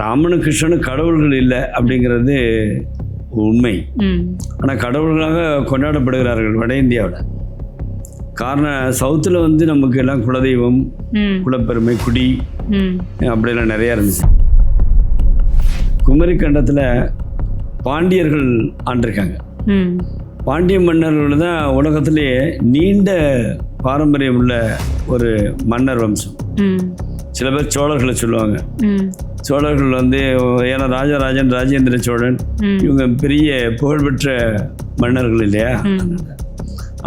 ராமனும் கிருஷ்ணனும் கடவுள்கள் இல்லை அப்படிங்கிறது உண்மை. ஆனால் கடவுள்களாக கொண்டாடப்படுகிறார்கள் வட இந்தியாவில். காரணம் சவுத்தில் வந்து நமக்கு எல்லாம் குலதெய்வம், குலப்பெருமை, குடி அப்படிலாம் நிறையா இருந்துச்சு. குமரி கண்டத்தில் பாண்டியர்கள் ஆண்டிருக்காங்க. பாண்டிய மன்னர்கள் தான் உலகத்திலேயே நீண்ட பாரம்பரியம் உள்ள ஒரு மன்னர் வம்சம். சில பேர் சோழர்களை சொல்லுவாங்க. சோழர்கள் வந்து ஏன்னா ராஜராஜன், ராஜேந்திர சோழன் இவங்க பெரிய புகழ்பெற்ற மன்னர்கள் இல்லையா.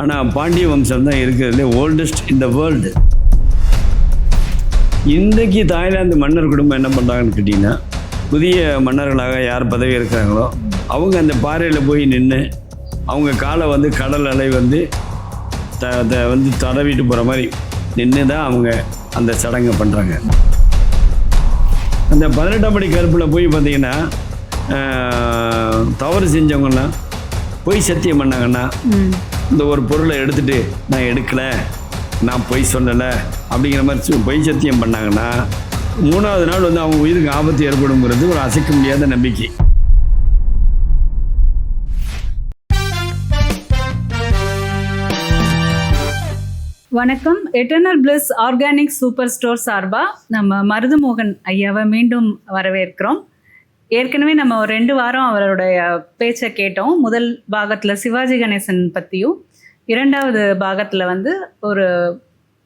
ஆனால் பாண்டிய வம்சம் தான் இருக்கிறதுலே ஓல்டஸ்ட் இந்த வேர்ல்டு. இன்றைக்கு தாய்லாந்து மன்னர் குடும்பம் என்ன பண்ணுறாங்கன்னு கேட்டிங்கன்னா, புதிய மன்னர்களாக யார் பதவி இருக்கிறாங்களோ அவங்க அந்த பாறையில் போய் நின்று அவங்க காலை வந்து கடல் அலை வந்து வந்து தடவிட்டு போகிற மாதிரி நின்று தான் அவங்க அந்த சடங்கை பண்ணுறாங்க. அந்த 18ஆம் படி கருப்பில் போய் பார்த்திங்கன்னா தவறு செஞ்சவங்கன்னா பொய் சத்தியம் பண்ணாங்கன்னா, இந்த ஒரு பொருளை எடுத்துகிட்டு நான் எடுக்கலை, நான் பொய் சொல்லலை அப்படிங்கிற மாதிரி பொய் சத்தியம் பண்ணாங்கன்னா 3ஆவது நாள் வந்து அவங்க உயிருக்கு ஆபத்து ஏற்படுங்கிறது ஒரு அசைக்க முடியாத நம்பிக்கை. வணக்கம். Eternal bliss organic super store சார்பாக நம்ம மருதுமோகன் ஐயாவை மீண்டும் வரவேற்கிறோம். ஏற்கனவே நம்ம ஒரு 2 வாரம் அவருடைய பேச்சை கேட்டோம். முதல் பாகத்தில் சிவாஜி கணேசன் பற்றியும், 2வது பாகத்தில் வந்து ஒரு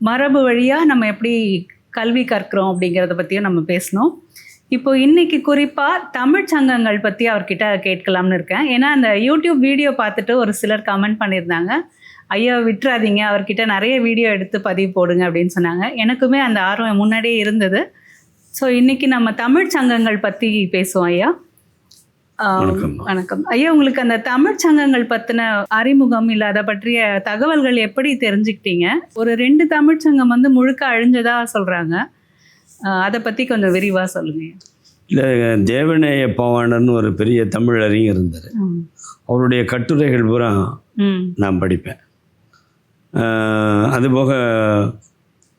மரபு வழியாக நம்ம எப்படி கல்வி கற்கிறோம் அப்படிங்கிறத பற்றியும் நம்ம பேசினோம். இப்போ இன்றைக்கி குறிப்பாக தமிழ் சங்கங்கள் பற்றி அவர்கிட்ட கேட்கலாம்னு இருக்கேன். ஏன்னா அந்த யூடியூப் வீடியோ பார்த்துட்டு ஒரு சிலர் கமெண்ட் பண்ணியிருந்தாங்க, ஐயா விட்டுறாதீங்க, அவர்கிட்ட நிறைய வீடியோ எடுத்து பதிவு போடுங்க அப்படின்னு சொன்னாங்க. எனக்குமே அந்த ஆர்வம் முன்னாடியே இருந்தது. ஸோ இன்றைக்கி நம்ம தமிழ் சங்கங்கள் பற்றி பேசுவோம். ஐயா வணக்கம். ஐயா, உங்களுக்கு அந்த தமிழ் சங்கங்கள் பற்றின அறிமுகம் இல்லை அதை பற்றிய தகவல்கள் எப்படி தெரிஞ்சுக்கிட்டீங்க? ஒரு 2 தமிழ் சங்கம் வந்து முழுக்க அழிஞ்சதா சொல்கிறாங்க, அதை பற்றி கொஞ்சம் விரிவாக சொல்லுங்கள். இல்லை, தேவநேய பாவாணர்னு ஒரு பெரிய தமிழ் அறிஞர் இருந்தார். அவருடைய கட்டுரைகள் பூரா நான் படிப்பேன். அதுபோக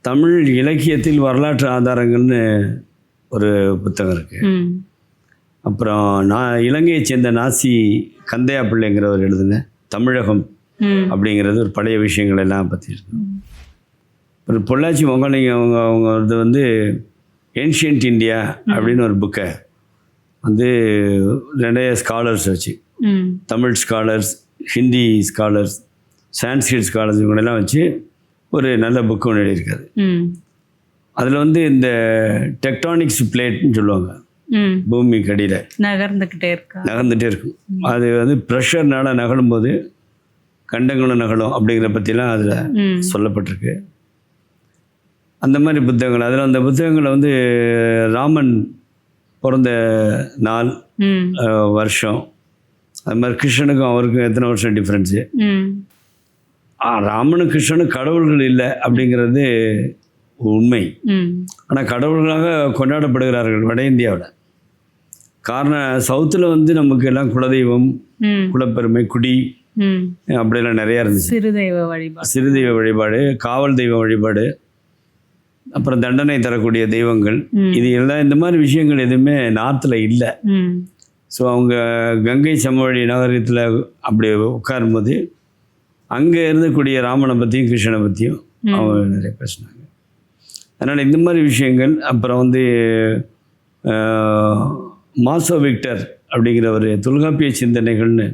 தமிழ் இலக்கியத்தில் வரலாற்று ஆதாரங்கள்னு ஒரு புத்தகம் இருக்குது. அப்புறம் நான் இலங்கையை சேர்ந்த நாசி கந்தையா பிள்ளைங்கிறவர் எழுதுன தமிழகம் அப்படிங்கிறது ஒரு பழைய விஷயங்கள் எல்லாம் பற்றி இருக்கு. ஒரு பொள்ளாச்சி மொங்கலிங்க அவங்க வந்து ஏன்ஷியன்ட் இந்தியா அப்படின்னு ஒரு புக்கை வந்து நிறைய ஸ்காலர்ஸ் வச்சு, Tamil scholars, Hindi scholars, Sanskrit scholars இவங்களெல்லாம் வச்சு ஒரு நல்ல புக்கு ஒன்று எழுதியிருக்காரு. அதில் வந்து இந்த டெக்டானிக்ஸ் பிளேட்னு சொல்லுவாங்க, பூமிக்கு அடியில் நகர்ந்துகிட்டே இருக்கும். அது வந்து ப்ரெஷர்னால நகழும்போது கண்டங்களும் நகலும் அப்படிங்கிற பற்றிலாம் அதில் சொல்லப்பட்டிருக்கு. அந்த மாதிரி புத்தகங்கள், அதில் அந்த புத்தகங்களை வந்து ராமன் பிறந்த நாள், வருஷம், அது மாதிரி கிருஷ்ணனுக்கும் அவருக்கும் எத்தனை வருஷம் டிஃப்ரென்ஸு. ராமனும் கிருஷ்ணனும் கடவுள்கள் இல்லை அப்படிங்கிறது உண்மை. ஆனால் கடவுள்களாக கொண்டாடப்படுகிறார்கள் வட இந்தியாவில். காரணம் சவுத்தில் வந்து நமக்கு எல்லாம் குலதெய்வம், குலப்பெருமை, குடி அப்படிலாம் நிறையா இருந்துச்சு. சிறுதெய்வ வழிபாடு, காவல் தெய்வ வழிபாடு, அப்புறம் தண்டனை தரக்கூடிய தெய்வங்கள், இது எல்லாம் இந்த மாதிரி விஷயங்கள் எதுவுமே நார்த்தில் இல்லை. ஸோ அவங்க கங்கை சமவெளி நகரத்தில் அப்படி உட்காரும்போது அங்கே இருந்தக்கூடிய ராமனை பற்றியும் கிருஷ்ணனை பற்றியும் அவங்க நிறைய பேசினாங்க. அதனால் இந்த மாதிரி விஷயங்கள். அப்புறம் வந்து மாசோ விக்டர் அப்படிங்கிற ஒரு தொல்காப்பிய சிந்தனைகள்னு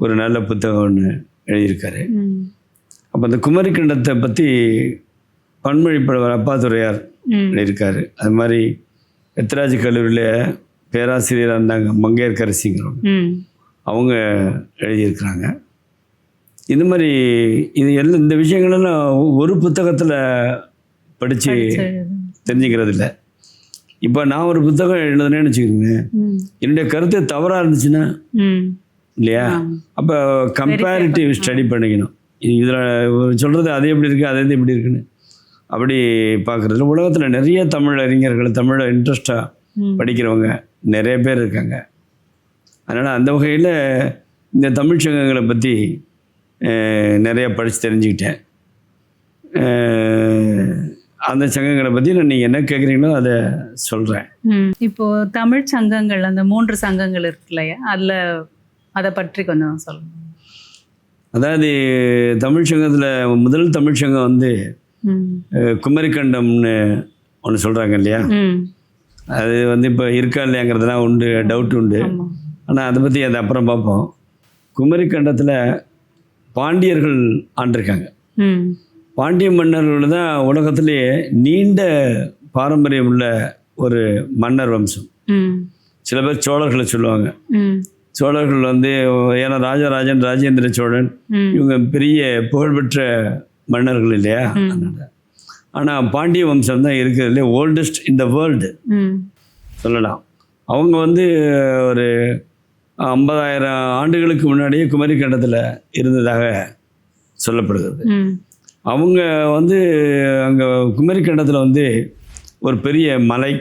ஒரு நல்ல புத்தகம் ஒன்று எழுதியிருக்காரு. அப்போ அந்த குமரிக்கண்டத்தை பற்றி பன்மொழி புலவர் அப்பாதுரையார் எழுதியிருக்காரு. அது மாதிரி எத்ராஜ் கல்லூரியில் பேராசிரியராக இருந்தாங்க மங்கையர்கரசிங்கிறவங்க, அவங்க எழுதியிருக்கிறாங்க. இந்த மாதிரி இது எல்லாம் இந்த விஷயங்களெல்லாம் ஒரு புத்தகத்தில் படித்து தெரிஞ்சுக்கிறது இல்லை. இப்போ நான் ஒரு புத்தகம் எழுதுனேன்னு வச்சுக்கோங்க, என்னுடைய கருத்து தவறாக இருந்துச்சுன்னா இல்லையா, அப்போ கம்பேரிட்டிவ் ஸ்டடி பண்ணிக்கணும். இதில் சொல்கிறது அது எப்படி இருக்குது, அது எப்படி இருக்குன்னு அப்படி பார்க்குறது. உலகத்தில் நிறைய தமிழ் அறிஞர்கள், தமிழை இன்ட்ரெஸ்டாக படிக்கிறவங்க நிறைய பேர் இருக்காங்க. அதனால் அந்த வகையில் இந்த தமிழ் சங்கங்களை பற்றி நிறைய படித்து தெரிஞ்சுக்கிட்டேன். அந்த சங்கங்களை பற்றி நீங்கள் என்ன கேட்குறீங்களோ அதை சொல்கிறேன். இப்போ தமிழ் சங்கங்கள் அந்த 3 சங்கங்கள் இருக்கு இல்லையா, அதில் அதை பற்றி கொஞ்சம் சொல்லுங்கள். அதாவது தமிழ் சங்கத்தில் முதல் தமிழ் சங்கம் வந்து குமரிக்கண்டம்னு ஒன்று சொல்கிறாங்க இல்லையா, அது வந்து இப்போ இருக்கா இல்லையாங்கிறதுலாம் உண்டு, டவுட் உண்டு. ஆனால் அதை பற்றி அது அப்புறம் பார்ப்போம். குமரிக்கண்டத்தில் பாண்டியர்கள் ஆண்டிருக்காங்க. பாண்டிய மன்னர்கள் தான் உலகத்திலேயே நீண்ட பாரம்பரியம் உள்ள ஒரு மன்னர் வம்சம். சில பேர் சோழர்களை சொல்லுவாங்க. சோழர்கள் வந்து ஏன்னா ராஜராஜன், ராஜேந்திர சோழன் இவங்க பெரிய புகழ்பெற்ற மன்னர்கள் இல்லையா. ஆனால் பாண்டிய வம்சம் தான் இருக்கிறதுலே ஓல்டஸ்ட் இன் த வேர்ல்டு சொல்லலாம். அவங்க வந்து ஒரு 50,000 ஆண்டுகளுக்கு முன்னாடியே குமரிக்கண்டத்தில் இருந்ததாக சொல்லப்படுகிறது. அவங்க வந்து அங்கே குமரிக்கண்டத்தில் வந்து ஒரு பெரிய மலை,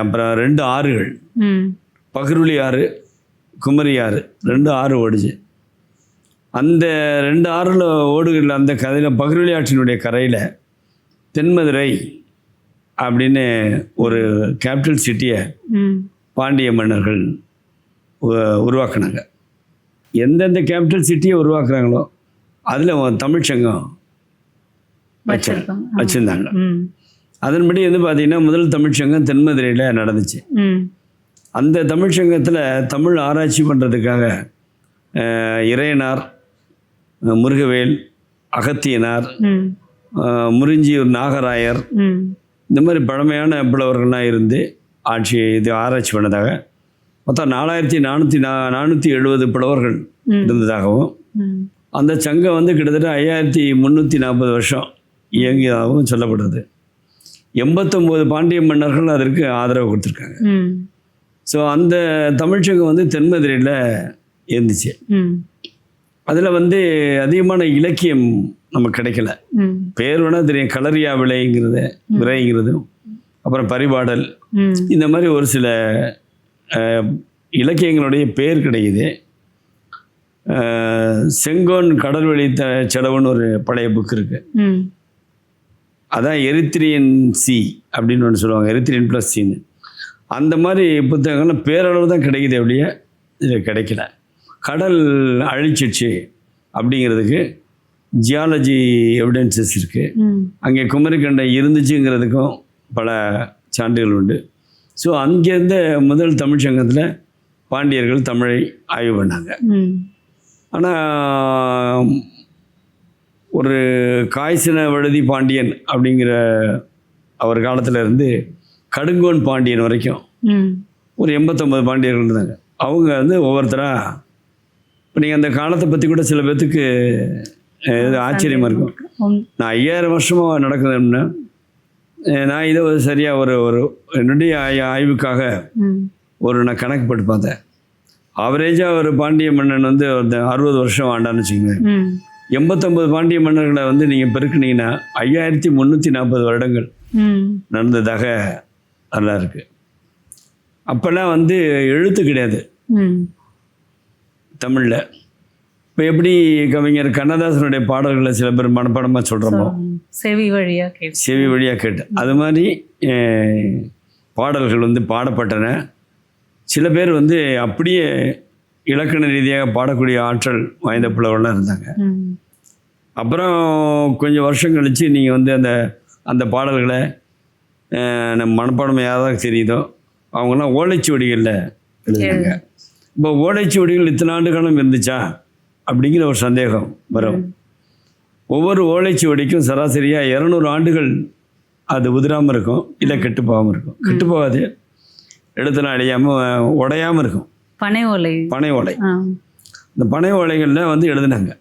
அப்புறம் 2 ஆறுகள், பகிருளி ஆறு, குமரி ஆறு, 2 ஆறு ஓடுச்சு. அந்த 2 ஆறில் ஓடுகிற அந்த கதையில் பகிருளி ஆற்றினுடைய கரையில் தென்மதுரை அப்படின்னு ஒரு கேபிட்டல் சிட்டியை பாண்டிய மன்னர்கள் உருவாக்குனாங்க. எந்தெந்த கேபிட்டல் சிட்டியை உருவாக்குறாங்களோ அதில் தமிழ்ச்சங்கம் வச்சுருந்தாங்க. அதன்படி வந்து பார்த்திங்கன்னா முதல் தமிழ்ச்சங்கம் தென்மதுரையில் நடந்துச்சு. அந்த தமிழ்ச்சங்கத்தில் தமிழ் ஆராய்ச்சி பண்ணுறதுக்காக இறையனார், முருகவேல், அகத்தியனார், முறிஞ்சியூர் நாகராயர், இந்த மாதிரி பழமையான புலவர்கள்லாம் இருந்து ஆராய்ச்சி பண்ணதாக மொத்தம் 4470 புலவர்கள் இருந்ததாகவும், அந்த சங்கம் வந்து கிட்டத்தட்ட 5340 வருஷம் இயங்கியதாகவும் சொல்லப்படுது. 89 பாண்டிய மன்னர்கள் அதற்கு ஆதரவு கொடுத்துருக்காங்க. ஸோ அந்த தமிழ்ச்சங்கம் வந்து தென்மதுரையில் இருந்துச்சு. அதில் வந்து அதிகமான இலக்கியம் நமக்கு கிடைக்கல. பேர் வேணால் தெரியும், களரியா விரைங்கிறதும் அப்புறம் பரிபாடல், இந்த மாதிரி ஒரு சில இலக்கியங்களுடைய பேர் கிடைக்குது. செங்கோன் கடல்வழி செலவுன்னு ஒரு பழைய புக் இருக்கு. அதான் எரித்ரியன் சி அப்படின்னு ஒன்று சொல்லுவாங்க, எரித்ரியன் ப்ளஸ் சின்னு. அந்த மாதிரி புத்தகங்கள்லாம் பேரளவு தான் கிடைக்குது, அப்படியே இது கிடைக்கல. கடல் அழிச்சிச்சு அப்படிங்கிறதுக்கு ஜியாலஜி எவிடன்சஸ் இருக்குது. அங்கே குமரிக்கண்டம் இருந்துச்சுங்கிறதுக்கும் பல சான்றுகள் உண்டு. ஸோ அங்கேருந்த முதல் தமிழ்ச்சங்கத்தில் பாண்டியர்கள் தமிழை ஆய்வு பண்ணாங்க. ஆனால் ஒரு காய்ச்சின வழுதி பாண்டியன் அப்படிங்கிற அவர் காலத்தில் இருந்து கடுங்கோன் பாண்டியன் வரைக்கும் ஒரு 89 பாண்டியர்கள் இருந்தாங்க. அவங்க வந்து ஒவ்வொருத்தராக, இப்போ நீங்கள் அந்த காலத்தை பற்றி கூட சில பேர்த்துக்கு ஆச்சரியமாக இருக்கும். நான் 5000 வருஷமாக நடக்குதுன்னா, நான் இதை சரியாக ஒரு என்னுடைய ஆய்வுக்காக நான் கணக்கு போட்டு பார்த்தேன். ஆவரேஜாக ஒரு பாண்டிய மன்னன் வந்து 60 வருஷம் ஆண்டான்னு வச்சுக்கோங்க. 89 பாண்டிய மன்னர்களை வந்து நீங்கள் பெருக்குனீங்கன்னா 5340 வருடங்கள் நடந்ததாக நல்லா இருக்கு. அப்போல்லாம் வந்து எழுத்து கிடையாது தமிழில். இப்போ எப்படி கவிஞர் கண்ணதாசனுடைய பாடல்களை சில பேர் மனப்பாடமாக சொல்கிறோமோ, செவி வழியாக கேட்டு, அது மாதிரி பாடல்கள் வந்து பாடப்பட்டன. சில பேர் வந்து அப்படியே இலக்கண ரீதியாக பாடக்கூடிய ஆற்றல் வாய்ந்த புலவர்களாக இருந்தாங்க. அப்புறம் கொஞ்சம் வருஷம் கழித்து நீங்கள் வந்து அந்த பாடல்களை நம்ம மனப்பாடம் யாராவது தெரியுதோ அவங்களாம் ஓலைச்சுவடிகளில் எழுதுனாங்க. இப்போ ஓலைச்சுவடிகள் இத்தனை ஆண்டு காலம் இருந்துச்சா அப்படிங்கிற ஒரு சந்தேகம் வரும். ஒவ்வொரு ஓலைச்சுவடிக்கும் சராசரியாக 200 ஆண்டுகள் அது உதிராமல் இருக்கும், இல்லை கெட்டு போகாமல் இருக்கும். கெட்டு போகாது, எழுத்தெல்லாம் அழியாமல் உடையாமல் இருக்கும். பனை ஓலை இந்த பனை ஓலைகளில் வந்து எழுதுனாங்க.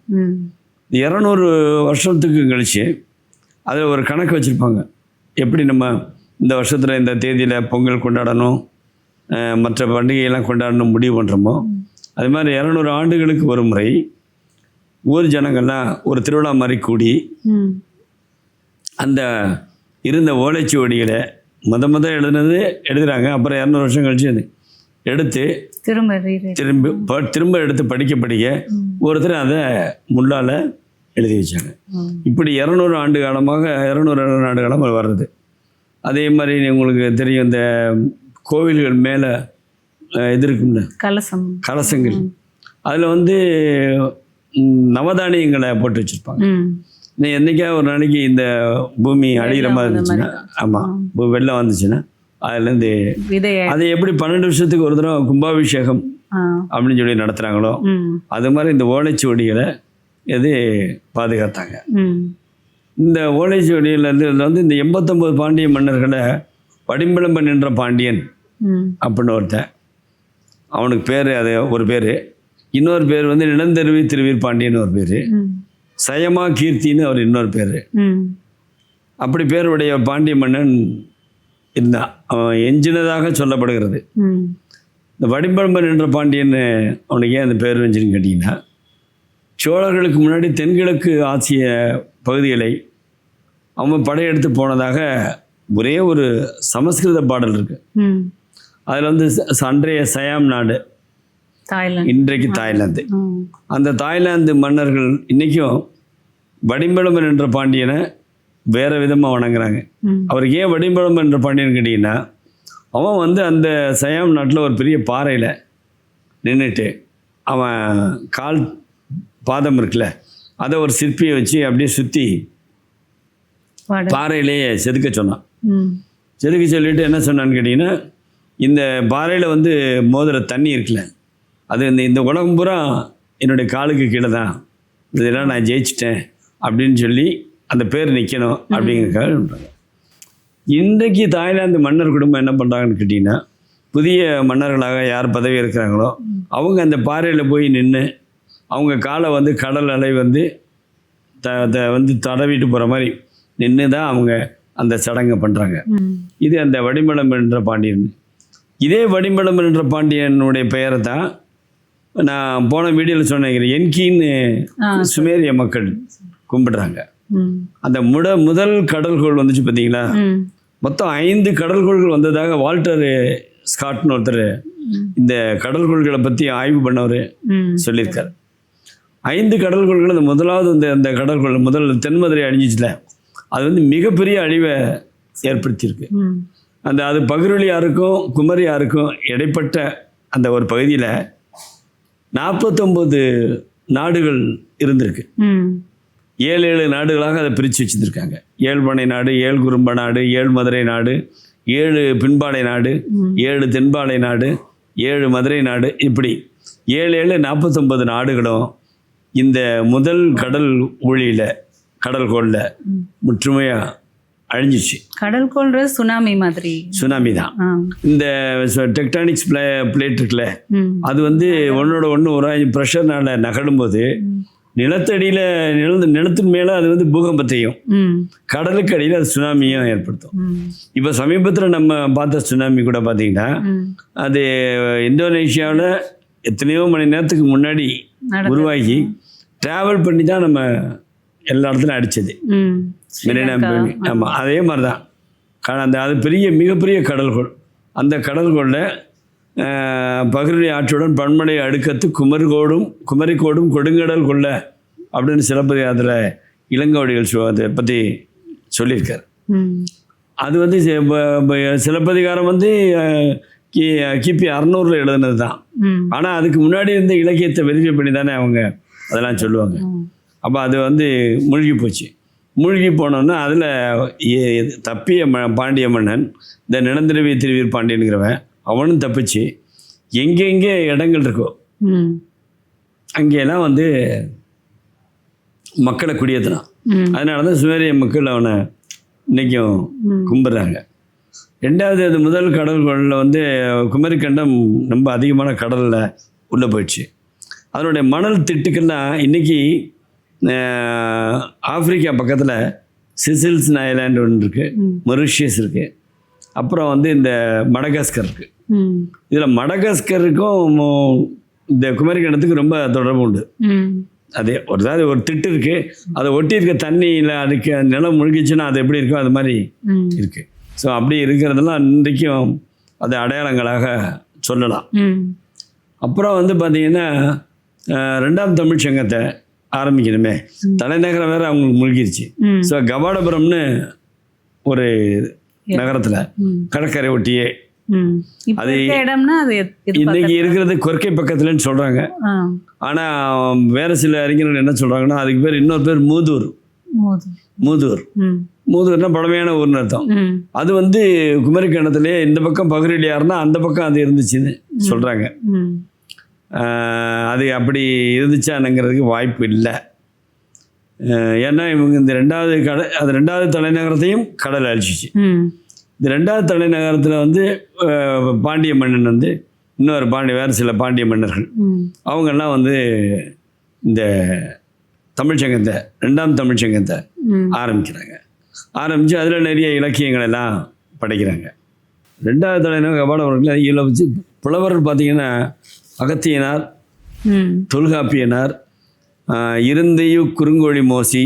200 வருஷத்துக்கு கழிச்சு அதில் ஒரு கணக்கு வச்சுருப்பாங்க. எப்படி நம்ம இந்த வருஷத்தில் இந்த தேதியில் பொங்கல் கொண்டாடணும், மற்ற பண்டிகையெல்லாம் கொண்டாடணும் முடிவு பண்ணுறோமோ, அது மாதிரி 200 ஆண்டுகளுக்கு ஒரு முறை ஊர் ஜனங்கள்லாம் ஒரு திருவிழா மாதிரி கூடி அந்த இருந்த ஓலைச்சுவடிகளை எழுதுறாங்க. அப்புறம் 200 வருஷம் கழிச்சு எடுத்து திரும்ப எடுத்து படிக்க ஒருத்தர் அதை முள்ளால் எழுதி வச்சாங்க. இப்படி 200 ஆண்டு காலமாக 200 ஆண்டு காலமாக வர்றது. அதே மாதிரி உங்களுக்கு தெரியும், இந்த கோவில்கள் மேலே இது இருக்குல்ல, கலசங்கள், அதில் வந்து நவதானியங்களை போட்டு வச்சுருப்பாங்க. என்றைக்கா ஒரு நாளைக்கு இந்த பூமி அழிகிற மாதிரி இருந்துச்சுன்னா, ஆமாம், வெள்ளம் வந்துச்சுன்னா அதுலேருந்து அதை எப்படி 12 வருஷத்துக்கு ஒரு தடவை கும்பாபிஷேகம் அப்படின்னு சொல்லி நடத்துகிறாங்களோ அது மாதிரி இந்த ஓலைச்சுவடிகளை இது பாதுகாத்தாங்க. இந்த ஓலைச்சுவடியிலேருந்து வந்து இந்த 89 பாண்டிய மன்னர்களை வடிம்பளம்பன் என்ற பாண்டியன் அப்படின்னு ஒருத்தன், அவனுக்கு பேர் அது ஒரு பேர். இன்னொரு பேர் வந்து நிலந்தருவி திருவீர் பாண்டியன் ஒரு பேர், சயமா கீர்த்தின்னு அவர் இன்னொரு பேர். அப்படி பேருடைய பாண்டிய மன்னன் இருந்தான். அவன் எஞ்சினதாக சொல்லப்படுகிறது. இந்த வடிம்பளம்பன் என்ற பாண்டியன் அவனுக்கு ஏன் அந்த பேர் வந்துச்சுன்னு கேட்டிங்கன்னா, சோழர்களுக்கு முன்னாடி தென்கிழக்கு ஆசிய பகுதிகளை அவன் படையெடுத்து போனதாக ஒரே ஒரு சமஸ்கிருத பாடல் இருக்கு. அதில் வந்து அன்றைய சயாம் நாடு, இன்றைக்கு தாய்லாந்து, அந்த தாய்லாந்து மன்னர்கள் இன்றைக்கும் வடிம்பளம்பன் என்ற பாண்டியனை வேறு விதமாக வணங்குறாங்க. அவருக்கு ஏன் வடிம்பளம்பன் என்ற பாண்டியன் கேட்டிங்கன்னா, அவன் வந்து அந்த சயாம் நாட்டில் ஒரு பெரிய பாறையில் நின்றுட்டு அவன் கால் பாதம் இருக்குல்ல, அதை ஒரு சிற்பியை வச்சு அப்படியே சுற்றி பாறையிலேயே செதுக்க சொன்னான். செதுக்க சொல்லிட்டு என்ன சொன்னான்னு கேட்டிங்கன்னா, இந்த பாறையில் வந்து மோதுகிற தண்ணி இருக்குல்ல, அது இந்த உலகம் பூரா என்னுடைய காலுக்கு கீழே தான், இதெல்லாம் நான் ஜெயிச்சிட்டேன் அப்படின்னு சொல்லி அந்த பேர் நிற்கணும் அப்படிங்கிறதுக்காக. இன்றைக்கு தாய்லாந்து மன்னர் குடும்பம் என்ன பண்ணுறாங்கன்னு கேட்டிங்கன்னா, புதிய மன்னர்களாக யார் பதவி இருக்கிறாங்களோ அவங்க அந்த பாறையில் போய் நின்று அவங்க காலை வந்து கடல் அலை வந்து வந்து தடவிட்டு போகிற மாதிரி நின்று தான் அவங்க அந்த சடங்கை பண்ணுறாங்க. இது அந்த வடிம்பளம்பன் என்ற பாண்டியன். இதே வடிம்பளம்பன் என்ற பாண்டியனுடைய பெயரை தான் நான் போன வீடியோவில் சொன்னேன், என்கின்னு சுமேரிய மக்கள் கும்பிடுறாங்க. அந்த முதல் கடல்கோள் வந்துச்சு பார்த்தீங்களா, மொத்தம் 5 கடல்கோள்கள் வந்ததாக வால்டர் ஸ்காட்னு ஒருத்தர் இந்த கடல்கோள்களை பற்றி ஆய்வு பண்ணவர் சொல்லியிருக்கார். 5 கடல்கோள்கள், அந்த முதலாவது அந்த கடல்கோள் முதல் தென்மதுரை அழிஞ்சிச்சுல, அது வந்து மிகப்பெரிய அழிவை ஏற்படுத்தியிருக்கு. அது பகிரொலியாருக்கும் குமரியாருக்கும் இடைப்பட்ட அந்த ஒரு பகுதியில் 49 நாடுகள் இருந்திருக்கு. 7 நாடுகளாக அதை பிரித்து வச்சுருக்காங்க. 7 பனை நாடு, 7 குறும்ப நாடு, 7 மதுரை நாடு, 7 பின்பாலை நாடு, 7 தென்பாலை நாடு, 7 மதுரை நாடு, இப்படி 7 49 நாடுகளும் இந்த முதல் கடல் ஊழியில் கடல்கோளில் முற்றுமையாக அழிஞ்சிச்சு. கடல்கோள்ன்றது சுனாமி மாதிரி, சுனாமி தான். இந்த டெக்டானிக்ஸ் பிளேட் இருக்குல்ல, அது வந்து ஒன்னோட ஒன்று ஒரு ப்ரெஷர்னால நகழும்போது நிலத்தடியில் நிலத்தின் மேலே அது வந்து பூகம்பத்தையும் கடலுக்கு அடியில் அது சுனாமியும் ஏற்படுத்தும். இப்போ சமீபத்தில் நம்ம பார்த்த சுனாமி கூட பார்த்தீங்கன்னா, அது இந்தோனேஷியாவில் எத்தனையோ மணி நேரத்துக்கு முன்னாடி உருவாகி ட்ராவல் பண்ணி தான் நம்ம எல்லா இடத்துலையும் அடித்தது. ஆமாம், அதே மாதிரி தான். அது மிகப்பெரிய கடல்கோள். அந்த கடல்கோளில் பகிர்லி ஆற்றுடன் பன்மலை அடுக்கத்து குமரிக்கோடும் கொடுங்கடல் கொள்ள அப்படின்னு சிலப்பதிகாரத்தில் இளங்கோவடிகள் அதை பற்றி சொல்லியிருக்கார். அது வந்து சிலப்பதிகாரம் வந்து கிபி 600 எழுதுனது தான். ஆனால் அதுக்கு முன்னாடி இருந்த இலக்கியத்தை வெரிஃபை பண்ணி தானே அவங்க அதெல்லாம் சொல்லுவாங்க. அப்போ அது வந்து மூழ்கி போச்சு. மூழ்கி போனோன்னா அதில் தப்பிய பாண்டிய மன்னன் இந்த நிலந்தருவி திருவீர் பாண்டியனுங்கிறவன், அவனும் தப்பிச்சு எங்கெங்கே இடங்கள் இருக்கோ அங்கெல்லாம் வந்து மக்களை குடியேற்றினான். அதனால தான் சுமேரிய மக்கள் அவனை இன்றைக்கும் கும்பிட்றாங்க. ரெண்டாவது, அது முதல் கடல்களில் வந்து குமரிக்கண்டம் ரொம்ப அதிகமான கடலில் உள்ளே போயிடுச்சு. அதனுடைய மணல் திட்டுக்கெல்லாம் இன்றைக்கி ஆப்பிரிக்கா பக்கத்தில் சிசில்ஸ் ஐலாண்டு ஒன்று இருக்குது, மொரிஷியஸ் இருக்குது, அப்புறம் வந்து இந்த மடகாஸ்கர் இருக்குது. இதில் மடகாஸ்கருக்கும் இந்த குமரிக்கண்டத்துக்கு ரொம்ப தொடர்பு உண்டு. அதே ஒரு திட்டு இருக்குது, அதை ஒட்டி இருக்க தண்ணியில் அதுக்கு நிலம் முழுகிச்சுன்னா அது எப்படி இருக்கோ அது மாதிரி இருக்குது. ஸோ அப்படி இருக்கிறதெல்லாம் இன்றைக்கும் அது அடையாளங்களாக சொல்லலாம். அப்புறம் வந்து பார்த்திங்கன்னா 2ஆம் தமிழ் சங்கத்தை ஆரம்பிக்கணுமே, தலைநகரம் வேற அவங்களுக்கு மூழ்கிருச்சு. ஸோ கபாடபுரம்னு ஒரு நகரத்தில் கடற்கரை ஒட்டியே, அது இடம்னா அது இன்னைக்கு இருக்கிறது கொர்க்கை பக்கத்துலன்னு சொல்றாங்க. ஆனா வேற சில அறிஞர்கள் என்ன சொல்றாங்கன்னா அதுக்கு பேர் இன்னொரு பேர் மூதூர். மூதூர்னா பழமையான ஊர்னு அர்த்தம். அது வந்து குமரிக்கண்டத்திலே இந்த பக்கம் பகுதியிலையாருன்னா அந்த பக்கம் அது இருந்துச்சுன்னு சொல்றாங்க. அது அப்படி இருந்துச்சானுங்கிறதுக்கு வாய்ப்பு இல்லை. ஏன்னா இவங்க இந்த ரெண்டாவது தலைநகரத்தையும் கடல் அழிச்சிச்சு. இந்த ரெண்டாவது தலைநகரத்தில் வந்து பாண்டிய மன்னன் வந்து இன்னொரு வேறு சில பாண்டிய மன்னர்கள் அவங்கெல்லாம் வந்து இந்த தமிழ்ச்சங்கத்தை, ரெண்டாம் தமிழ்ச்சங்கத்தை ஆரம்பித்து அதில் நிறைய இலக்கியங்கள் எல்லாம் படைக்கிறாங்க. ரெண்டாவது தலைநகர் கபாடபுரத்தில் இதில் வச்சு புலவர்கள் பார்த்திங்கன்னா அகத்தியனார், தொல்காப்பியனார், இருந்தையு குறுங்கோழி மோசி,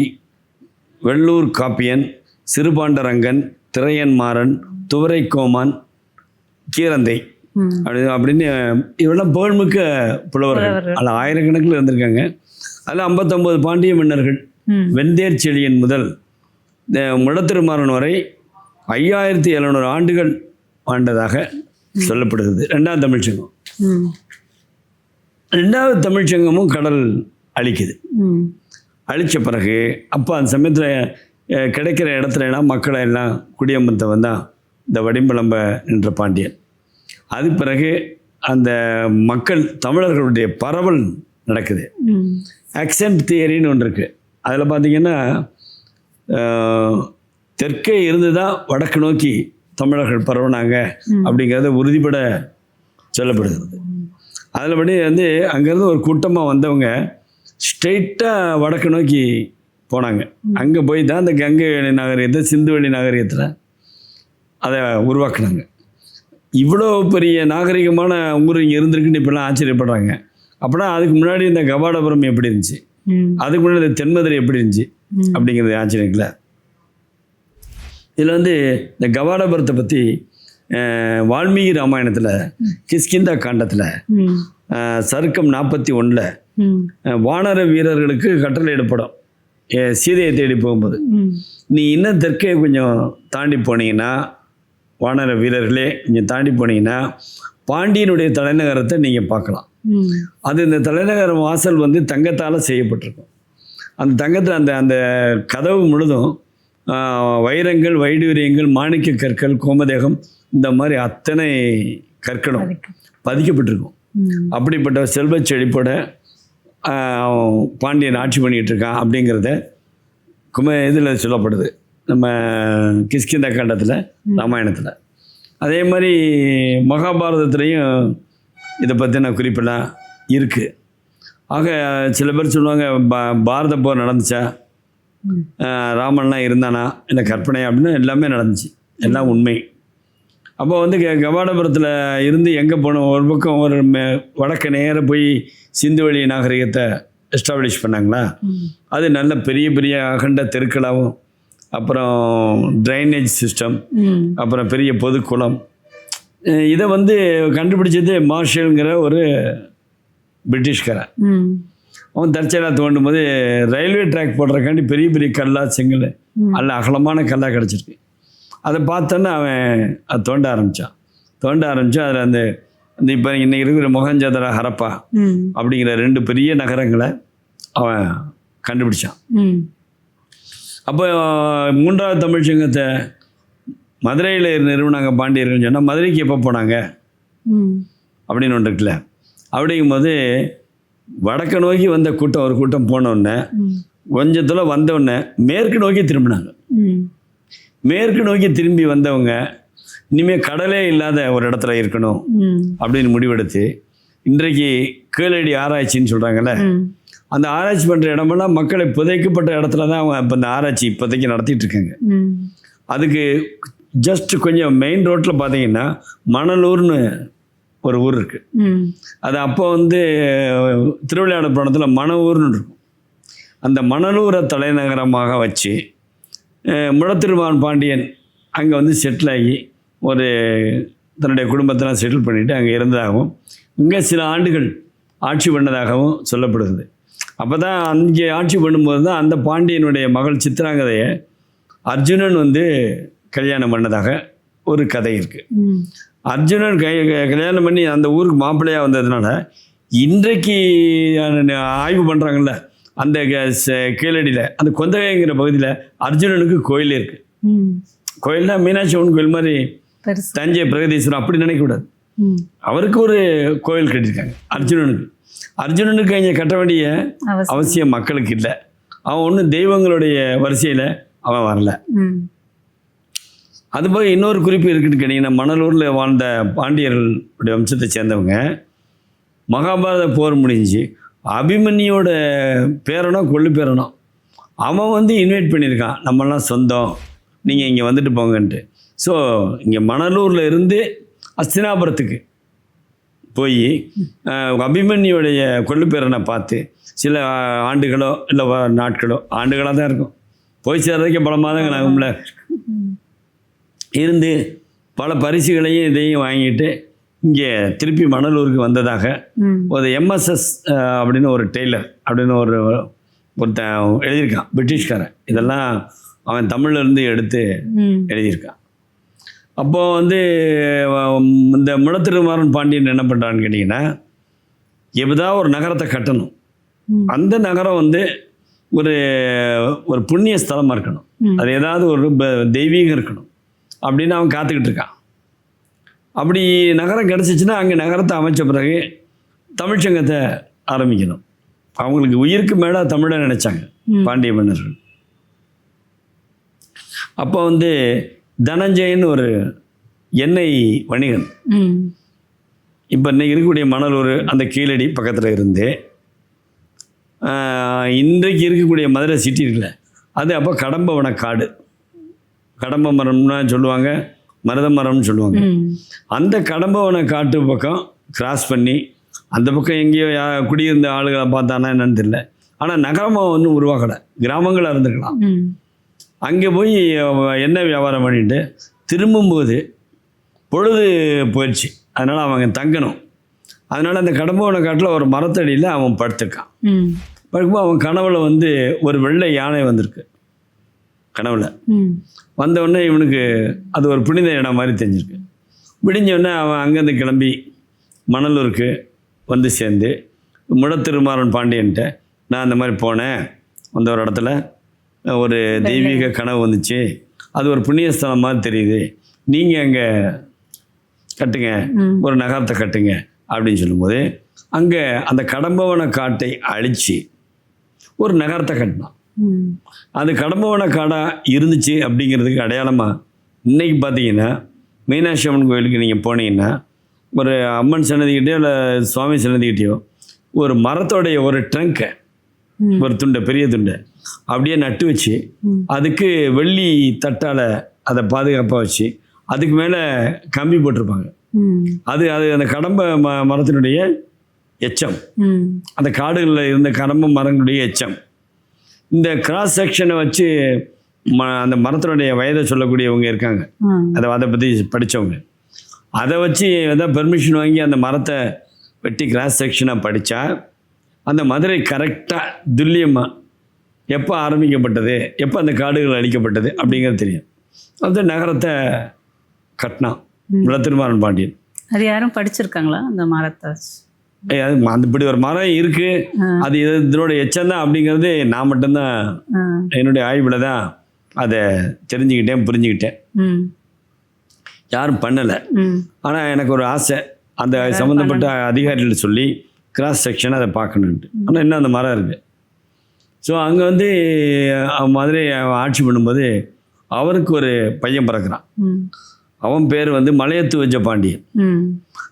வெள்ளூர் காப்பியன், சிறுபாண்டரங்கன், திரையன்மாறன், துவரைக்கோமான், கீரந்தை அப்படின்னு இவெல்லாம் புகழ்மிக்க புலவர்கள். அதில் ஆயிரக்கணக்கில் இருந்திருக்காங்க. அதில் 59 பாண்டிய மன்னர்கள் வெந்தேர் செழியன் முதல் முடத்திருமாறன் வரை 5700 ஆண்டுகள் ஆண்டதாக சொல்லப்படுகிறது ரெண்டாவது தமிழ்ச்சங்கம். ரெண்டாவது தமிழ்ச்சங்கமும் கடல் அழிக்குது. அழித்த பிறகு அப்போ அந்த சமயத்தில் கிடைக்கிற இடத்துல எல்லாம் மக்களை எல்லாம் குடியமர்த்த வந்தான் இந்த வடிம்பளம்ப என்ற பாண்டியன். அது பிறகு அந்த மக்கள் தமிழர்களுடைய பரவல் நடக்குது. அக்சென்ட் தியரின்னு ஒன்று இருக்குது. அதில் பார்த்திங்கன்னா தெற்கே இருந்து தான் வடக்கு நோக்கி தமிழர்கள் பரவுனாங்க அப்படிங்கிறத உறுதிப்பட சொல்லப்படுகிறது. அதில் படி வந்து அங்கேருந்து ஒரு கூட்டமாக வந்தவங்க ஸ்ட்ரெயிட்டாக வடக்கு நோக்கி போனாங்க. அங்கே போய் தான் அந்த கங்கை நாகரிகத்தை, சிந்துவெளி நாகரிகத்தில் அதை உருவாக்குனாங்க. இவ்வளோ பெரிய நாகரிகமான ஊர் இங்கே இருந்திருக்குன்னு இப்போலாம் ஆச்சரியப்படுறாங்க. அப்படின்னா அதுக்கு முன்னாடி இந்த கபாடபுரம் எப்படி இருந்துச்சு, அதுக்கு முன்னாடி இந்த தென்மதுரை எப்படி இருந்துச்சு அப்படிங்கிறது ஆச்சரியம் இல்லை. இதில் வந்து இந்த கபாடபுரத்தை பற்றி வால்மீகி ராமாயணத்தில் கிஷ்கிந்தா காண்டத்தில் சருக்கம் 41 வானர வீரர்களுக்கு கட்டளையிடப்படும் சீதையை தேடி போகும்போது, நீ இன்னும் தெற்கே கொஞ்சம் தாண்டி போனீங்கன்னா, வானர வீரர்களே கொஞ்சம் தாண்டி போனீங்கன்னா பாண்டியனுடைய தலைநகரத்தை நீங்கள் பார்க்கலாம். அது இந்த தலைநகரம் வாசல் வந்து தங்கத்தால் செய்யப்பட்டிருக்கும். அந்த தங்கத்தில் அந்த கதவு முழுதும் வைரங்கள், வைடூரியங்கள், மாணிக்க கற்கள், கோமதேகம், இந்த மாதிரி அத்தனை கற்களும் பதிக்கப்பட்டிருக்கும். அப்படிப்பட்ட செல்வச் செழிப்போட பாண்டியன் ஆட்சி பண்ணிகிட்டு இருக்கான் அப்படிங்கிறத இதில் சொல்லப்படுது நம்ம கிஷ்கிந்தா காண்டத்தில், ராமாயணத்தில். அதே மாதிரி மகாபாரதத்துலேயும் இதை பற்றின குறிப்பெல்லாம் இருக்குது. ஆக சில பேர் சொல்லுவாங்க பாரத போர் நடந்துச்சா, ராமன்லாம் இருந்தானா, இல்லை கற்பனை அப்படின்னு எல்லாமே நடந்துச்சு, எல்லாம் உண்மை. அப்போ வந்து கபாடபுரத்தில் இருந்து எங்கே போனோம், ஒரு பக்கம் ஒரு வடக்கு நேராக போய் சிந்துவெளி நாகரிகத்தை எஸ்டாப்ளிஷ் பண்ணாங்களா. அது நல்ல பெரிய பெரிய அகண்ட தெருக்களாகவும், அப்புறம் ட்ரைனேஜ் சிஸ்டம், அப்புறம் பெரிய பொதுக்குளம். இதை வந்து கண்டுபிடிச்சது மார்ஷல்ங்கிற ஒரு பிரிட்டிஷ்காரன். அவன் தற்செயலாக தோண்டும் போது ரயில்வே ட்ராக் போடுறக்காண்டி பெரிய பெரிய கல்லா, செங்கல், நல்ல அகலமான கல்லாக கிடச்சிருக்கு. அதை பார்த்தோன்னா அவன் அதை தோண்ட ஆரம்பித்தான். அதில் அந்த இப்போ இன்னைக்கு இருக்கிற மொஹஞ்சதாரோ, ஹரப்பா அப்படிங்கிற 2 பெரிய நகரங்களை அவன் கண்டுபிடிச்சான். அப்போ 3வது தமிழ்ச்சங்கத்தை மதுரையில் நிறுவனாங்க பாண்டியர்கள். சொன்னால் மதுரைக்கு எப்போ போனாங்க அப்படின்னு ஒன்று இருக்குல்ல. அப்படிங்கும்போது வடக்கு நோக்கி வந்த கூட்டம், ஒரு கூட்டம் போனோடனே கொஞ்சத்தில் வந்தவுடனே மேற்கு நோக்கி திரும்பினாங்க. மேற்கு நோக்கி திரும்பி வந்தவங்க இனிமேல் கடலே இல்லாத ஒரு இடத்துல இருக்கணும் அப்படின்னு முடிவெடுத்து, இன்றைக்கு கீழடி ஆராய்ச்சின்னு சொல்கிறாங்கல்ல, அந்த ஆராய்ச்சி பண்ணுற இடமெல்லாம் மக்களை புதைக்கப்பட்ட இடத்துல தான் அவங்க இப்போ இந்த ஆராய்ச்சி இப்போதைக்கு நடத்திட்டு இருக்காங்க. அதுக்கு ஜஸ்ட் கொஞ்சம் மெயின் ரோட்டில் பார்த்தீங்கன்னா மணலூர்னு ஒரு ஊர் இருக்குது. அது அப்போ வந்து திருவிளையாடப்புறத்தில் மணவூர்னு இருக்கும். அந்த மணலூரை தலைநகரமாக வச்சு முடத்திருமான் பாண்டியன் அங்கே வந்து செட்டில் ஆகி ஒரு தன்னுடைய குடும்பத்தெல்லாம் செட்டில் பண்ணிவிட்டு அங்கே இருந்ததாகவும், இங்கே சில ஆண்டுகள் ஆட்சி பண்ணதாகவும் சொல்லப்படுகிறது. அப்போ தான் அங்கே ஆட்சி பண்ணும்போது தான் அந்த பாண்டியனுடைய மகள் சித்திராங்கதையை அர்ஜுனன் வந்து கல்யாணம் பண்ணதாக ஒரு கதை இருக்குது. அர்ஜுனன் கல்யாணம் பண்ணி அந்த ஊருக்கு மாப்பிள்ளையாக வந்ததுனால இன்றைக்கு ஆய்வு பண்ணுறாங்கல்ல அந்த கீழடியில் அந்த கொந்தகைங்கிற பகுதியில் அர்ஜுனனுக்கு கோயில் இருக்குது. கோயில்னா மீனாட்சி அம்மன் கோயில் மாதிரி தஞ்சை பிரகதீஸ்வரர் அப்படி நினைக்கக்கூடாது. அவருக்கு ஒரு கோயில் கட்டியிருக்காங்க அர்ஜுனனுக்கு. அர்ஜுனனுக்கு இங்கே கட்ட வேண்டிய அவசியம் மக்களுக்கு இல்லை. அவன் ஒன்றும் தெய்வங்களுடைய வரிசையில் அவன் வரல. அதுபோக இன்னொரு குறிப்பு இருக்குன்னு கேட்டிங்கன்னா, மணலூரில் வாழ்ந்த பாண்டியர்களுடைய வம்சத்தை சேர்ந்தவங்க மகாபாரத போர் முடிஞ்சு அபிமன்யோட பேரனோ கொள்ளு பேரனோ அவன் வந்து இன்வைட் பண்ணியிருக்கான், நம்மளாம் சொந்தம், நீங்கள் இங்கே வந்துட்டு போங்கன்ட்டு. ஸோ இங்கே மணலூரில் இருந்து அஸ்தினாபுரத்துக்கு போய் அபிமன்யோடைய கொள்ளு பேரனை பார்த்து சில ஆண்டுகளோ இல்லை நாட்களோ, ஆண்டுகளாக தான் இருக்கும், போய் சேர்றதுக்கே பல மாதங்கள் ஆகும்ல, இருந்து பல பரிசுகளையும் இதையும் வாங்கிட்டு இங்கே திருப்பி மணலூருக்கு வந்ததாக ஒரு எம்எஸ்எஸ் அப்படின்னு ஒரு டெய்லர் அப்படின்னு ஒருத்தன் எழுதியிருக்கான், பிரிட்டிஷ்காரன். இதெல்லாம் அவன் தமிழ்லேருந்து எடுத்து எழுதியிருக்கான். அப்போது வந்து இந்த முளத்திருமாறன் பாண்டியன் என்ன பண்ணுறான்னு கேட்டிங்கன்னா, எப்போதான் ஒரு நகரத்தை கட்டணும், அந்த நகரம் வந்து ஒரு ஒரு புண்ணிய ஸ்தலமாக இருக்கணும், அது ஏதாவது ஒரு தெய்வீகம் இருக்கணும் அப்படின்னு அவன் காத்துக்கிட்டு இருக்கான். அப்படி நகரம் கிடச்சிச்சின்னா அங்கே நகரத்தை அமைச்ச பிறகு தமிழ்ச்சங்கத்தை ஆரம்பிக்கணும். அவங்களுக்கு உயிருக்கு மேலே தமிழை நினச்சாங்க பாண்டிய மன்னர்கள். அப்போ வந்து தனஞ்சயன் ஒரு எண்ணெய் வணிகன், இப்போ இன்னைக்கு இருக்கக்கூடிய மணலூர் அந்த கீழடி பக்கத்தில் இருந்து இன்றைக்கு இருக்கக்கூடிய மதுரை சிட்டி இருக்குல்ல, அது அப்போ கடம்பவன காடு, கடம்ப மரம்னா சொல்லுவாங்க, மருத மரம்னு சொல்லுவாங்க. அந்த கடம்பவன காட்டு பக்கம் கிராஸ் பண்ணி அந்த பக்கம் எங்கேயோ குடியிருந்த ஆளுகளை பார்த்தானா என்னன்னு தெரியல, ஆனால் நகரமாக ஒன்றும் உருவாக்கலை, கிராமங்களாக இருந்துக்கலாம். அங்கே போய் எண்ணெய் வியாபாரம் பண்ணிட்டு திரும்பும்போது பொழுது போயிடுச்சு, அதனால் அவங்க தங்கணும். அதனால் அந்த கடம்பவன காட்டில் ஒரு மரத்தடியில் அவன் படுத்துருக்கான். படுக்கும்போது அவன் கனவுல வந்து ஒரு வெள்ளை யானை வந்திருக்கு. கனவுல வந்தவுடனே இவனுக்கு அது ஒரு புனித இடம் மாதிரி தெரிஞ்சிருக்கு. விடிஞ்சவுடனே அவன் அங்கேருந்து கிளம்பி மணலூருக்கு வந்து சேர்ந்து முளத்திருமாறன் பாண்டியன்ட்ட, நான் அந்த மாதிரி போனேன், அந்த ஒரு இடத்துல ஒரு தெய்வீக கனவு வந்துச்சு, அது ஒரு புண்ணியஸ்தலம் மாதிரி தெரியுது, நீங்கள் அங்கே கட்டுங்க, ஒரு நகரத்தை கட்டுங்க அப்படின்னு சொல்லும்போது அங்கே அந்த கடம்பவன காட்டை அழித்து ஒரு நகரத்தை கட்டினான். அது கடம்பவன காடாக இருந்துச்சு அப்படிங்கிறதுக்கு அடையாளமாக இன்றைக்கி பார்த்தீங்கன்னா மீனாட்சி அம்மன் கோயிலுக்கு நீங்கள் போனீங்கன்னா ஒரு அம்மன் சன்னதிக்கிட்டேயோ இல்லை சுவாமி சன்னதிக்கிட்டேயோ ஒரு மரத்தோடைய ஒரு ட்ரங்கை, ஒரு துண்டை, பெரிய துண்டை அப்படியே நட்டு வச்சு அதுக்கு வெள்ளி தட்டால் அதை பாதுகாப்பாக வச்சு அதுக்கு மேலே கம்பி போட்டிருப்பாங்க. அது அந்த கடம்ப மரத்தினுடைய எச்சம், அந்த காடுகளில் இருந்த கடம்ப மரங்களுடைய எச்சம். இந்த கிராஸ் செக்ஷனை வச்சு அந்த மரத்தினுடைய வயதை சொல்லக்கூடியவங்க இருக்காங்க, அதை பற்றி படித்தவங்க, அதை வச்சு எதாவது பெர்மிஷன் வாங்கி அந்த மரத்தை வெட்டி கிராஸ் செக்ஷனாக படித்தா அந்த மதுரை கரெக்டாக துல்லியமாக எப்போ ஆரம்பிக்கப்பட்டது, எப்போ அந்த காடுகள் அழிக்கப்பட்டது அப்படிங்கிறது தெரியும். அந்த நகரத்தை கட்டினான் முளத்திருமாறன் பாண்டியன். அது யாரும் படிச்சிருக்காங்களா அந்த மரத்தை? அந்த இப்படி ஒரு மரம் இருக்கு, அது இதனோட எச்சம் தான் அப்படிங்கிறது நான் மட்டும்தான் என்னுடைய ஆய்வில் தான் அதை தெரிஞ்சுக்கிட்டேன், புரிஞ்சுக்கிட்டேன். யாரும் பண்ணலை. ஆனால் எனக்கு ஒரு ஆசை, அந்த சம்மந்தப்பட்ட அதிகாரிகள் சொல்லி கிராஸ் செக்ஷன் அதை பார்க்கணுன்ட்டு. ஆனால் இன்னும் அந்த மரம் இருக்குது. ஸோ அங்கே வந்து மதுரை ஆட்சி பண்ணும்போது அவருக்கு ஒரு பையன் பிறக்கிறான். அவன் பேர் வந்து மலையத்து வச்ச பாண்டியன்.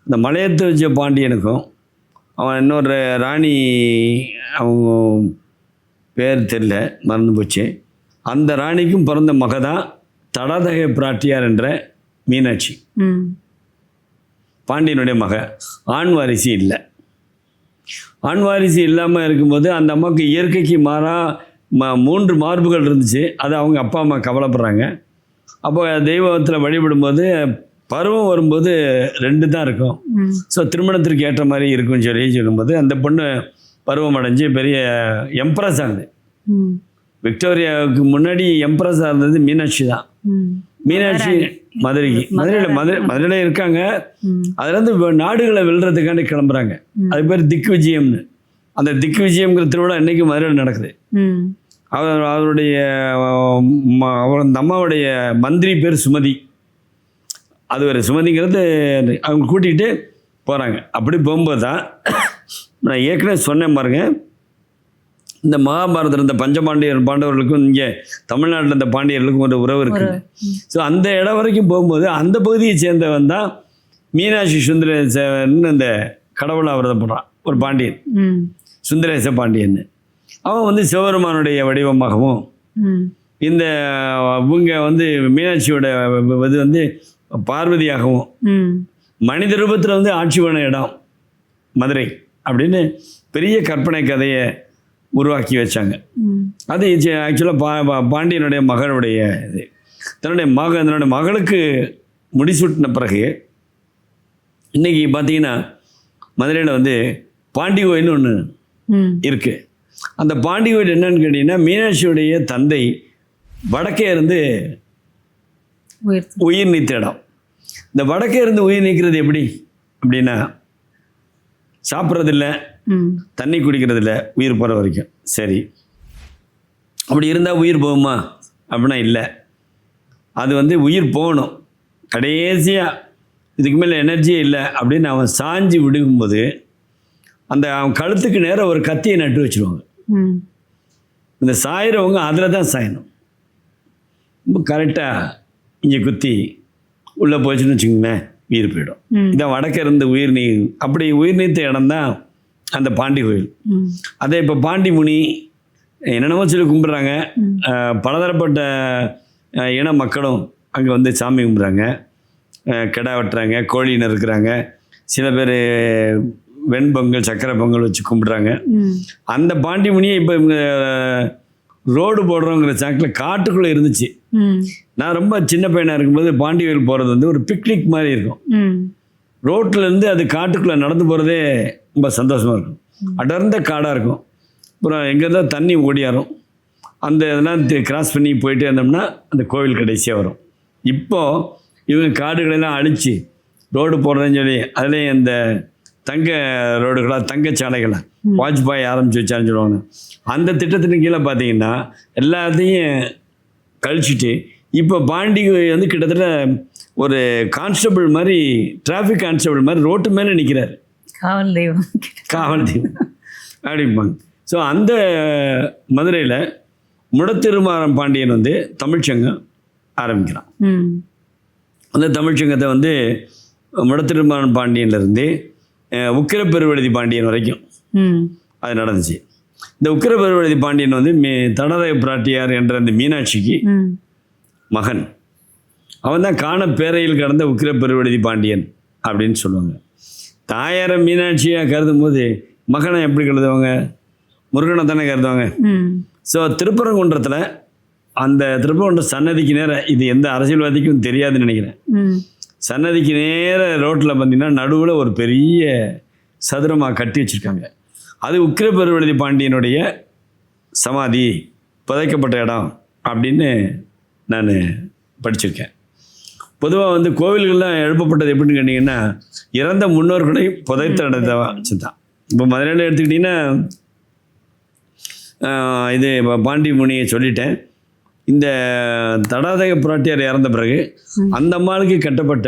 இந்த மலையத்து வச்ச பாண்டியனுக்கும் அவன் இன்னொரு ராணி, அவங்க பேர் தெரியல, மறந்து போச்சு, அந்த ராணிக்கும் பிறந்த மக தான் தடாதகை பிராட்டியார் என்ற மீனாட்சி. பாண்டியனுடைய மக. ஆண் வாரிசு இல்லை. ஆண் வாரிசு இல்லாமல் இருக்கும்போது அந்த அம்மாவுக்கு இயற்கைக்கு மாறாக 3 மார்புகள் இருந்துச்சு. அது அவங்க அப்பா அம்மா கவலைப்படுறாங்க. அப்போ தெய்வத்தில் வழிபடும்போது பருவம் வரும்போது 2 தான் இருக்கும். ஸோ திருமணத்திற்கு ஏற்ற மாதிரி இருக்குன்னு சொல்லும்போது அந்த பொண்ணு பருவம் அடைஞ்சு பெரிய எம்ப்ரஸ் ஆகுது. விக்டோரியாவுக்கு முன்னாடி எம்ப்ரஸாக இருந்தது மீனாட்சி தான். மீனாட்சி மதுரையில் இருக்காங்க. அதுலேருந்து நாடுகளை வெல்றதுக்காண்டி கிளம்புறாங்க. அது பேர் திக் விஜயம்னு. அந்த திக் விஜயம்ங்கிற திருவிழா இன்னைக்கு மதுரையில் நடக்குது. அவருடைய அந்த அம்மாவுடைய மந்திரி பேர் சுமதி. அது ஒரு சுமதிங்கிறது அவங்க கூட்டிகிட்டு போகிறாங்க. அப்படி போகும்போது தான் நான் ஏற்கனவே சொன்னேன் பாருங்க, இந்த மகாபாரதத்தில் இந்த பாண்டவர்களுக்கும் இங்கே தமிழ்நாட்டில் இந்த பாண்டியர்களுக்கும் ஒரு உறவு இருக்குது. ஸோ அந்த இடம் வரைக்கும் போகும்போது அந்த பகுதியை சேர்ந்தவன் தான் மீனாட்சி சுந்தரேசன், இந்த கடவுளை விரதப்படுறான் ஒரு பாண்டியன், சுந்தரேச பாண்டியன். அவன் வந்து சிவபெருமானுடைய வடிவமாகவும் இந்த இவங்க மீனாட்சியோட இது பார்வதியாகவும் மனித ரூபத்தில் ஆட்சி பண்ண இடம் மதுரை அப்படின்னு பெரிய கற்பனை கதையை உருவாக்கி வச்சாங்க. அது ஆக்சுவலாக பாண்டியனுடைய மகளுடைய இது. தன்னுடைய மகளுக்கு முடிசூட்டின பிறகு இன்னைக்கு பார்த்தீங்கன்னா மதுரையில் பாண்டி கோயில்னு ஒன்று இருக்கு. அந்த பாண்டி கோயில் என்னன்னு கேட்டிங்கன்னா, மீனாட்சியுடைய தந்தை வடக்கே இருந்து உயிர் நீத்த இடம். இந்த வடக்கே இருந்து உயிர் நீக்கிறது எப்படி அப்படின்னா, சாப்பிட்றதில்ல, தண்ணி குடிக்கிறதில்ல, உயிர் போகிற வரைக்கும். சரி, அப்படி இருந்தால் உயிர் போகுமா அப்படின்னா இல்லை. அது உயிர் போகணும். கடைசியாக இதுக்கு மேலே எனர்ஜியே இல்லை அப்படின்னு அவன் சாஞ்சி விடுக்கும்போது அவன் கழுத்துக்கு நேரம் ஒரு கத்தியை நட்டு வச்சுருவாங்க. இந்த சாயிறவங்க அதில் தான் சாயணும். ரொம்ப கரெக்டாக இங்கே குத்தி உள்ளே போச்சுன்னு வச்சுக்கோங்களேன், உயிர் போயிடும். இதான் வடக்க இருந்து உயிர் அப்படி உயிர் நீத்த இடம் தான் அந்த பாண்டி கோயில். அதே இப்போ பாண்டி முனி என்னென்னமோ சொல்லி கும்பிட்றாங்க. பலதரப்பட்ட இன மக்களும் அங்கே சாமி கும்பிட்றாங்க, கிடா வெட்டுறாங்க, கோழின்னு இருக்கிறாங்க. சில பேர் வெண்பொங்கல், சக்கரை பொங்கல் வச்சு கும்பிட்றாங்க. அந்த பாண்டி முனியை இப்போ இவங்க ரோடு போடுறோங்கிற சாக்கில் காட்டுக்குள்ளே இருந்துச்சு. நான் ரொம்ப சின்ன பையனாக இருக்கும்போது பாண்டி கோயில் போகிறது ஒரு பிக்னிக் மாதிரி இருக்கும். ரோட்டிலேருந்து அது காட்டுக்குள்ளே நடந்து போகிறதே ரொம்ப சந்தோஷமாக இருக்கும். அடர்ந்த காடாக இருக்கும். அப்புறம் எங்கேருந்தா தண்ணி ஓடியாரும். அந்த இதெல்லாம் கிராஸ் பண்ணி போயிட்டே இருந்தோம்னா அந்த கோவில் கடைசியாக வரும். இப்போது இவங்க காடுகளெல்லாம் அழித்து ரோடு போடுறேன்னு சொல்லி அதுலேயும் இந்த தங்க ரோடுகளாக தங்கச்சாலைகளாக வாஜ்பாய் ஆரம்பித்து வச்சான்னு சொல்லுவாங்க. அந்த திட்டத்தின் கீழே பார்த்தீங்கன்னா எல்லாத்தையும் கழிச்சிட்டு இப்போ பாண்டி கிட்டத்தட்ட ஒரு கான்ஸ்டபிள் மாதிரி, டிராஃபிக் கான்ஸ்டபிள் மாதிரி ரோட்டு மேலே நிற்கிறார். காவல் தெய்வம் அப்படிம்பாங்க. ஸோ அந்த மதுரையில் முடத்திருமாறன் பாண்டியன் தமிழ்ச்சங்கம் ஆரம்பிக்கிறான். அந்த தமிழ்ச்சங்கத்தை முடத்திருமாறன் பாண்டியன்லேருந்து உக்கிரப்பெருவழுதி பாண்டியன் வரைக்கும் அது நடந்துச்சு. இந்த உக்கிரப்பெருவழுதி பாண்டியன் தடாதக பிராட்டியார் என்ற அந்த மீனாட்சிக்கு மகன். அவன் தான் காண பேரையில் கடந்த உக்கிரப்பெருவழுதி பாண்டியன் அப்படின்னு சொல்லுவாங்க. தாயாரை மீனாட்சியாக கருதும் போது மகனை எப்படி கருதுவாங்க? முருகனை தானே கருதுவாங்க. ஸோ திருப்பரங்குன்றத்தில் அந்த திருப்பரங்குன்ற சன்னதிக்கு நேரம், இது எந்த அரசியல்வாதிக்கும் தெரியாதுன்னு நினைக்கிறேன், சன்னதிக்கு நேர ரோட்டில் பார்த்தீங்கன்னா நடுவில் ஒரு பெரிய சதுரமாக கட்டி வச்சுருக்காங்க. அது உக்கிரப்பெருவழுதி பாண்டியனுடைய சமாதி புதைக்கப்பட்ட இடம் அப்படின்னு நான் படிச்சிருக்கேன். பொதுவாக கோவில்கள்லாம் எழுப்பப்பட்டது எப்படின்னு கேட்டிங்கன்னா, இறந்த முன்னோர்களை புதைத்த இடத்தை வச்சு தான். இப்போ மதுரையில் எடுத்துக்கிட்டிங்கன்னா இது பாண்டி முனியை சொல்லிட்டேன். இந்த தடாதக பிராட்டியார் இறந்த பிறகு அந்த அம்மாளுக்கு கட்டப்பட்ட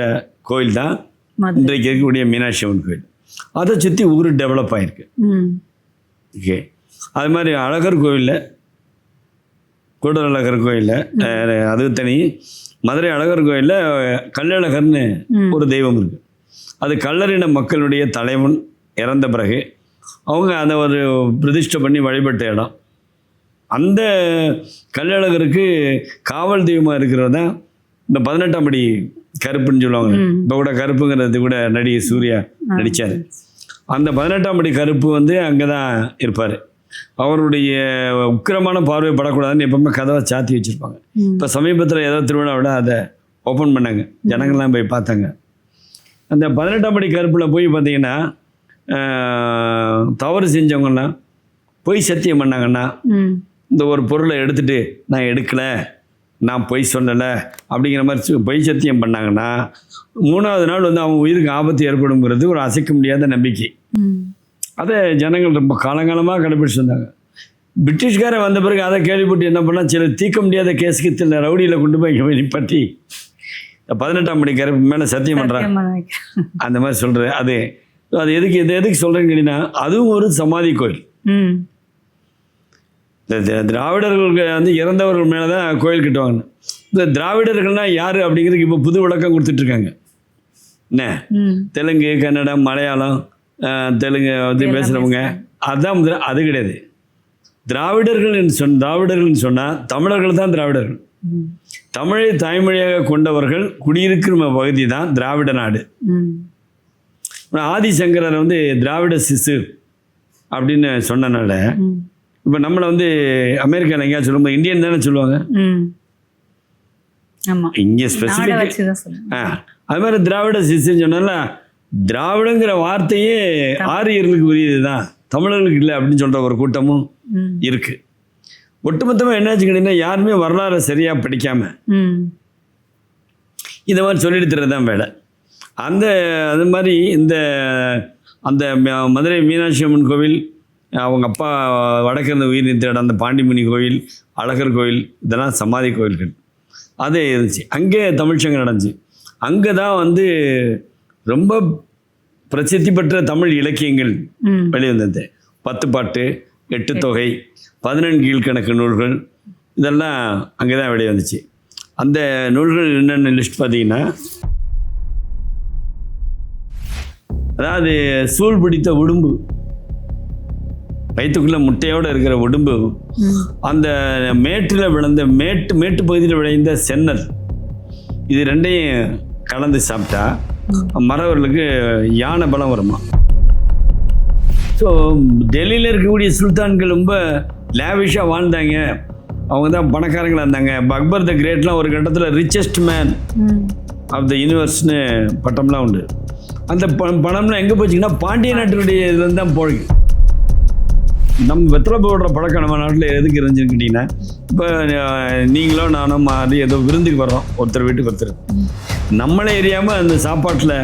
கோயில் தான் இன்றைக்கு இருக்கக்கூடிய மீனாட்சி அம்மன் கோயில். அதை சுற்றி ஊர் டெவலப் ஆகிருக்கு. ஓகே, அது மாதிரி அழகர் கோயிலில், கூடல் அழகர் கோயிலில் அது தனி. மதுரை அழகர் கோயிலில் கள்ளழகர்னு ஒரு தெய்வம் இருக்குது. அது கள்ளரின மக்களுடைய தலைவன் இறந்த பிறகு அவங்க அதை ஒரு பிரதிஷ்டை பண்ணி வழிபட்ட இடம். அந்த கள்ளழகருக்கு காவல் தெய்வமாக இருக்கிறது தான் இந்த 18ஆம் படி கருப்புன்னு சொல்லுவாங்க. இப்போ கூட கருப்புங்கிறது கூட நடிகை சூர்யா நடித்தார். அந்த 18ஆம் படி கருப்பு அங்கே தான் இருப்பார். அவருடைய உக்கிரமான பார்வை படக்கூடாதுன்னு எப்பவுமே கதவை சாத்தி வச்சுருப்பாங்க. இப்போ சமீபத்தில் ஏதோ திருவிழாவோட அதை ஓப்பன் பண்ணாங்க, ஜனங்கள்லாம் போய் பார்த்தாங்க. அந்த 18ஆம் படி கருப்பில் போய் பார்த்தீங்கன்னா தவறு செஞ்சவங்கலாம் பொய் சத்தியம் பண்ணாங்கன்னா, இந்த ஒரு பொருளை எடுத்துகிட்டு நான் எடுக்கலை, நான் பொய் சொல்லலை அப்படிங்கிற மாதிரி பொய் சத்தியம் பண்ணாங்கன்னா 3வது நாள் வந்து அவங்க உயிருக்கு ஆபத்து ஏற்படுங்கிறது ஒரு அசைக்க முடியாத நம்பிக்கை. அதை ஜனங்கள் ரொம்ப காலங்காலமாக கடைபிடிச்சு வந்தாங்க. பிரிட்டிஷ்காரன் வந்த பிறகு அதை கேள்விப்பட்டு என்ன பண்ணால், சில தீர்க்க முடியாத கேஸுக்கு சில ரவுடியில் கொண்டு போய் இங்கே நிப்பாட்டி 18ஆம் படி கரை மேலே சத்தியம் பண்ணுறான் அந்த மாதிரி சொல்கிறேன். அது எதுக்கு சொல்கிறேன்னு கேட்டீங்கன்னா, அதுவும் ஒரு சமாதி கோயில். இந்த திராவிடர்களுக்கு வந்து இறந்தவர்கள் மேலே தான் கோயில் கட்டுவாங்க. இந்த திராவிடர்கள்னால் யார் அப்படிங்கிறதுக்கு இப்போ புது விளக்கம் கொடுத்துட்ருக்காங்க. என்ன தெலுங்கு, கன்னடம், மலையாளம், தெலுங்கு வந்து பேசுகிறவங்க அதுதான் அது கிடையாது. திராவிடர்கள்னு சொன்னால் தமிழர்கள் தான் திராவிடர்கள். தமிழை தாய்மொழியாக கொண்டவர்கள் குடியிருக்கிற பகுதி தான் திராவிட நாடு. ஆதிசங்கரர் வந்து திராவிட சிசு அப்படின்னு சொன்னனால இப்போ நம்மளை வந்து அமெரிக்காவில் எங்கேயா சொல்லும்போது இந்தியன் தானே சொல்லுவாங்க. இங்கே ஸ்பெசிஃபிக் அது மாதிரி திராவிட சிசுன்னு சொன்னால திராவிடங்கிற வார்த்தையே ஆரியர்களுக்கு உரியது தான், தமிழர்களுக்கு இல்லை அப்படின்னு சொல்கிற ஒரு கூட்டமும் இருக்குது. ஒட்டுமொத்தமாக என்னாச்சு கேட்டீங்கன்னா, யாருமே வரலாறு சரியாக படிக்காமல் இந்த மாதிரி சொல்லிட்டு தர்றது தான் வேலை. அது மாதிரி அந்த மதுரை மீனாட்சி அம்மன் கோவில், அவங்க அப்பா வடக்கிருந்த உயிர் நீத்த இடம், அந்த பாண்டிமணி கோயில், அழகர் கோயில், இதெல்லாம் சமாதி கோயில்கள். அது இருந்துச்சு. அங்கே தமிழ்ச்சங்கம் நடந்துச்சு. அங்கே தான் வந்து ரொம்ப பிரசித்தி பெற்ற தமிழ் இலக்கியங்கள் வெளிவந்தது. 10 பாட்டு, 8 தொகை, 14 கீழ்கணக்கு நூல்கள், இதெல்லாம் அங்கே தான் வெளிவந்துச்சு. அந்த நூல்கள் என்னென்ன லிஸ்ட் பார்த்தீங்கன்னா, அதாவது சூழ் பிடித்த உடும்பு, வயிற்றுக்குள்ளே முட்டையோடு இருக்கிற உடும்பு, அந்த மேட்டில் விளைந்த மேட்டு பகுதியில் விளைந்த சென்னல், இது ரெண்டையும் கலந்து சாப்பிட்டா மறவர்களுக்கு யானை பலம் வருமா. ஸோ டெல்லியில் இருக்கக்கூடிய சுல்தான்கள் ரொம்ப லேவிஷாக வாழ்ந்தாங்க, அவங்க தான் பணக்காரங்களாக இருந்தாங்க. அக்பர் த கிரேட்லாம் ஒரு கட்டத்தில் ரிச்சஸ்ட் மேன் ஆஃப் த யூனிவர்ஸ்னு பட்டம்லாம் உண்டு. அந்த பணம்லாம் எங்கே போச்சுங்கன்னா பாண்டிய நாட்டினுடைய இதுலேருந்து தான் போகுது. நம்ம வெத்தலை போடுற பழக்கம் நம்ம நாட்டில் எதுக்கு இருந்துச்சுன்னு கேட்டிங்கன்னா, இப்போ நீங்களோ நானோ மாறி ஏதோ விருந்துக்கு வர்றோம் ஒருத்தர் வீட்டுக்கு ஒருத்தர், நம்மளே எரியாமல் அந்த சாப்பாட்டில்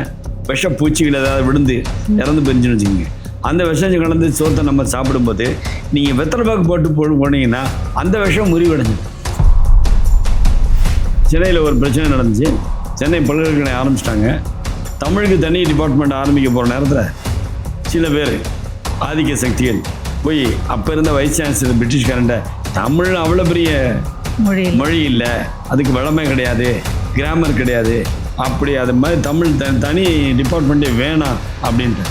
விஷ பூச்சிகள் ஏதாவது விழுந்து இறந்து போயிருந்துச்சுன்னு வச்சுக்கோங்க. அந்த விஷம் கலந்து சோத்தை நம்ம சாப்பிடும்போது நீங்கள் வெத்தலை பாக்கு போட்டு போனீங்கன்னா அந்த விஷம் முறிவடைஞ்சிடும். சென்னையில் ஒரு பிரச்சனை நடந்துச்சு. சென்னை பல்கலைக்கழகம் ஆரம்பிச்சிட்டாங்க. தமிழுக்கு தனி டிபார்ட்மெண்ட் ஆரம்பிக்க போகிற நேரத்தில் சில பேர் ஆதிக்க சக்திகள் போய் அப்போ இருந்த வைஸ் சான்சலர் பிரிட்டிஷ்காரண்ட, தமிழ் அவ்வளோ பெரிய மொழி இல்லை, அதுக்கு வளமை கிடையாது, கிராமர் கிடையாது, அப்படி அது மாதிரி தமிழ் தனி டிபார்ட்மெண்ட்டே வேணாம் அப்படின்ட்டு